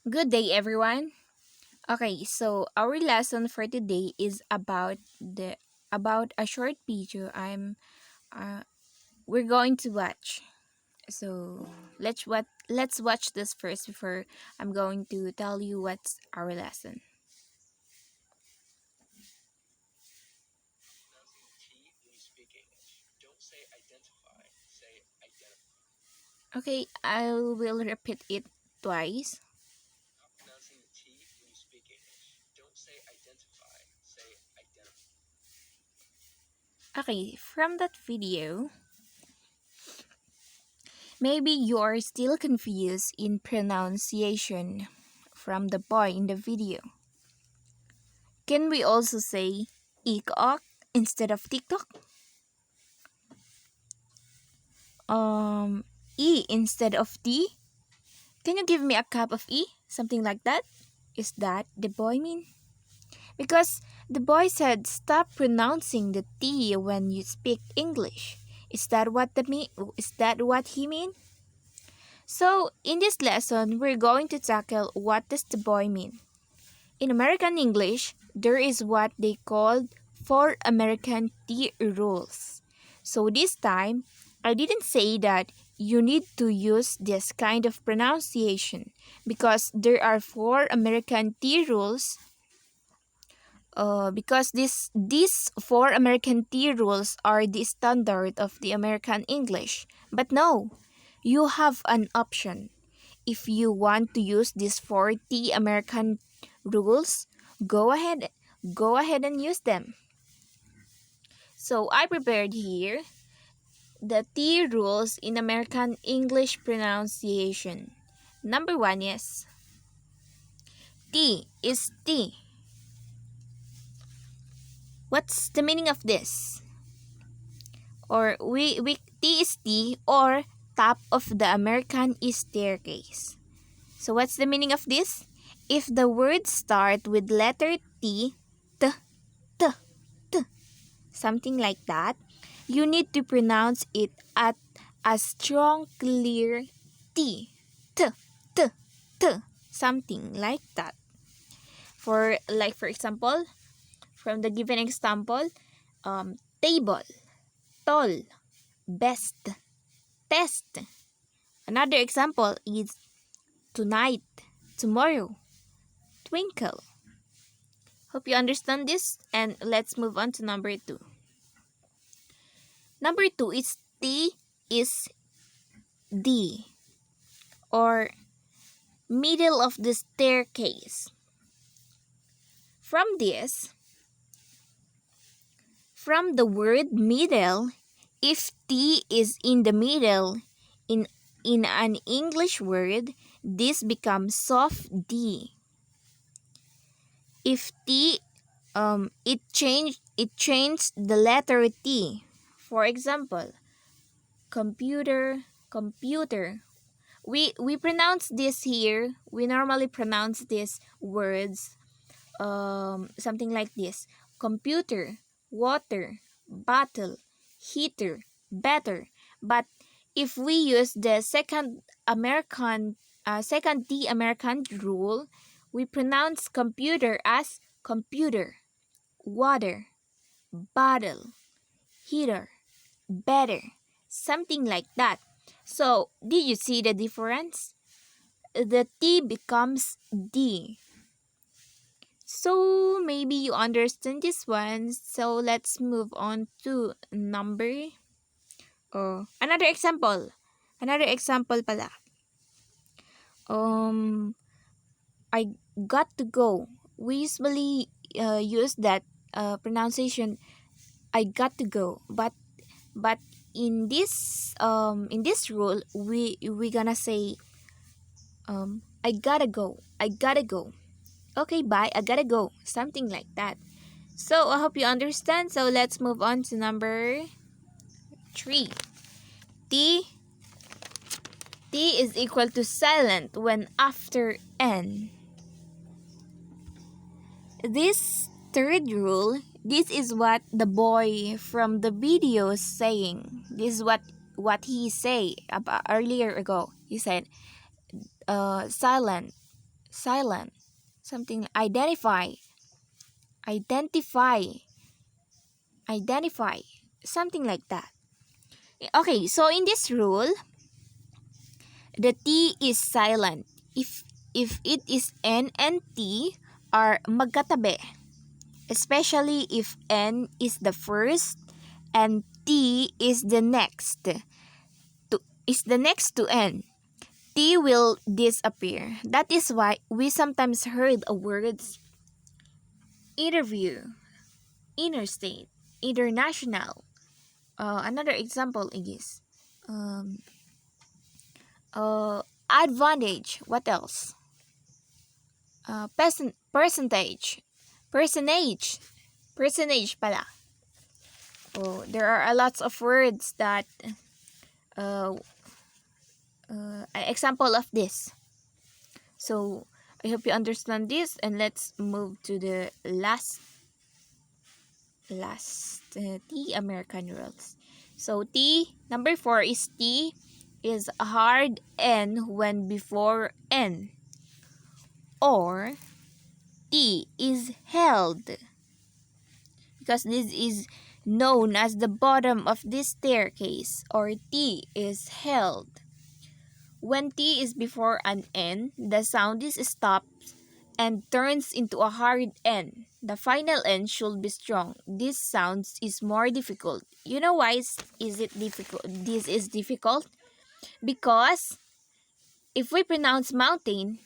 Good day, everyone. Okay, so our lesson for today is about a short video uh we're going to watch. So let's watch this first before I'm going to tell you what's our lesson. Okay, I will repeat it twice. Okay, from that video, maybe you're still confused in pronunciation from the boy in the video. Can we also say ikok instead of TikTok? E instead of T? Can you give me a cup of E? Something like that? Is that the boy mean? Because the boy said stop pronouncing the T when you speak English. Is that what he mean? So in this lesson we're going to tackle what does the boy mean. In American English, there is what they called four American T rules. So this time, I didn't say that you need to use this kind of pronunciation because there are four American T rules. Because these four American T rules are the standard of the American English. But no, you have an option. If you want to use these four T American rules, go ahead go ahead and use them. So I prepared here the T rules in American English pronunciation. Number 1 is T is T. What's the meaning of this? Or we T is T or top of the American staircase. So what's the meaning of this? If the words start with letter T, t, t, t, something like that, you need to pronounce it at a strong, clear T, t, t, t, something like that. For example, from the given example, table, tall, best, test. Another example is tonight, tomorrow, twinkle. Hope you understand this, and let's move on to number 2. Number 2 is T is D, or middle of the staircase. From this, from the word middle, if T is in the middle in an English word, this becomes soft D. If T it changed the letter T. For example, computer. We pronounce this here. We normally pronounce these words something like this: computer, water, bottle, heater, better. But if we use the second D American rule, we pronounce computer as computer, water, bottle, heater, better, something like that. So, did you see the difference? The T becomes D. So, maybe you understand this one. So, let's move on to number. Another example. Another example pala. Um, I got to go. We usually use that pronunciation. I got to go, but in this rule we gonna say I gotta go. I gotta go. Okay, bye. I gotta go. Something like that. So I hope you understand. So let's move on to number 3. T T is equal to silent when after N. This third rule, this is what the boy from the video is saying. This is what he say about earlier ago. He said silent silent, something identify, identify, identify, something like that. Okay, so in this rule, the T is silent if it is N and T are magkatabi, especially if N is the first and T is the next to N. T will disappear. That is why we sometimes heard a words interview, interstate, international. Another example is um, advantage. What else? Percentage, personage pala. Oh, there are a lots of words that uh, example of this. So I hope you understand this, and let's move to the last T American rules. So T number 4 is T is hard N when before N, or T is held, because this is known as the bottom of this staircase, or T is held. When T is before an N, the sound is stopped and turns into a hard N. The final N should be strong. This sounds is more difficult. You know why is it difficult? This is difficult because if we pronounce mountain,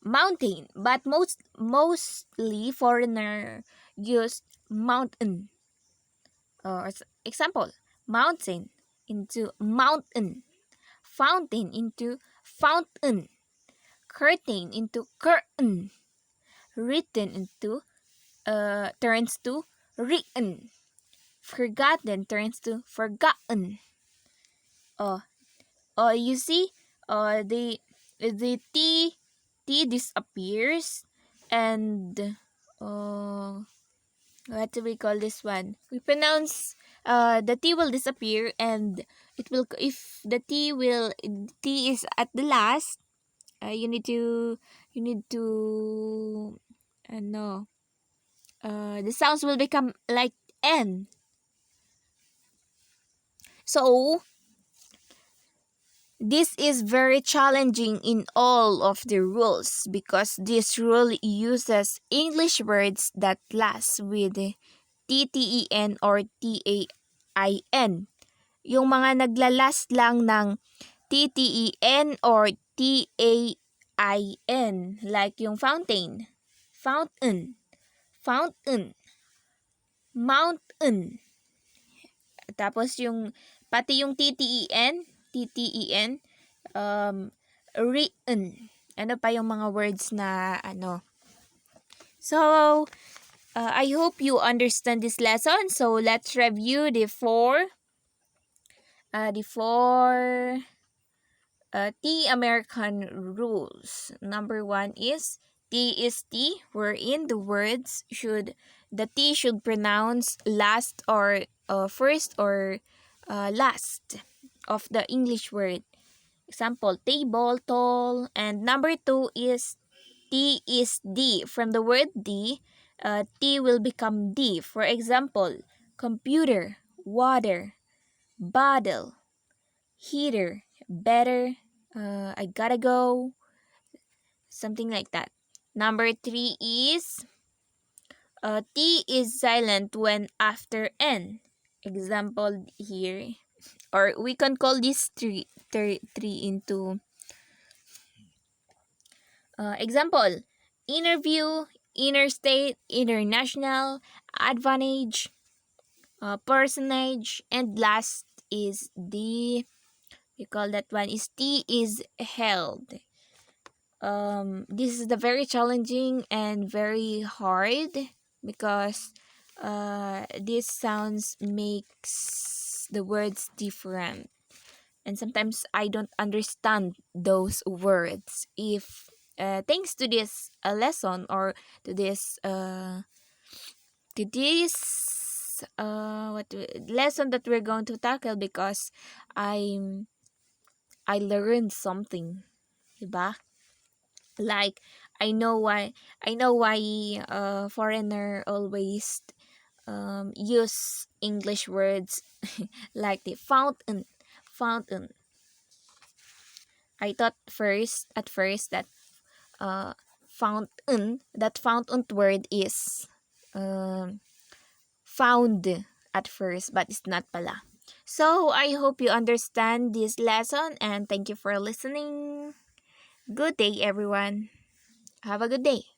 mountain, but mostly foreigner use mountain. Example, mountain into mountain, fountain into fountain, curtain into curtain, written into turns to written, forgotten turns to forgotten. Oh, you see, the T disappears, and what do we call this one? We pronounce the T will disappear, and it will, if the T is at the last, you need to no, the sounds will become like N. So this is very challenging in all of the rules, because this rule uses English words that last with TTEN or TAIN. Yung mga naglalast lang ng TTEN or TAIN, like yung fountain, fountain, fountain, mountain. Tapos yung pati yung TTEN, written. Ano pa yung mga words na ano. So, I hope you understand this lesson. So, let's review the four T American rules. Number 1 is T, wherein the T should pronounce last or first or last of the English word. Example, table, tall. And number 2 is T is D. From the word D, T will become D. For example, computer, water, bottle, heater, better, I gotta go, something like that. Number 3 is T is silent when after N. Example here, or we can call this three into example: interview, interstate, international, advantage, personage, and last is the, we call that one is T is held. This is the very challenging and very hard, because this sounds makes the words different, and sometimes I don't understand those words. If thanks to this lesson, or to this lesson that we're going to tackle, because I learned something diba? Like, I know why foreigner always use English words like the fountain. I thought at first that fountain word is um found at first, but it's not pala. So I hope you understand this lesson and thank you for listening. Good day, everyone. Have a good day.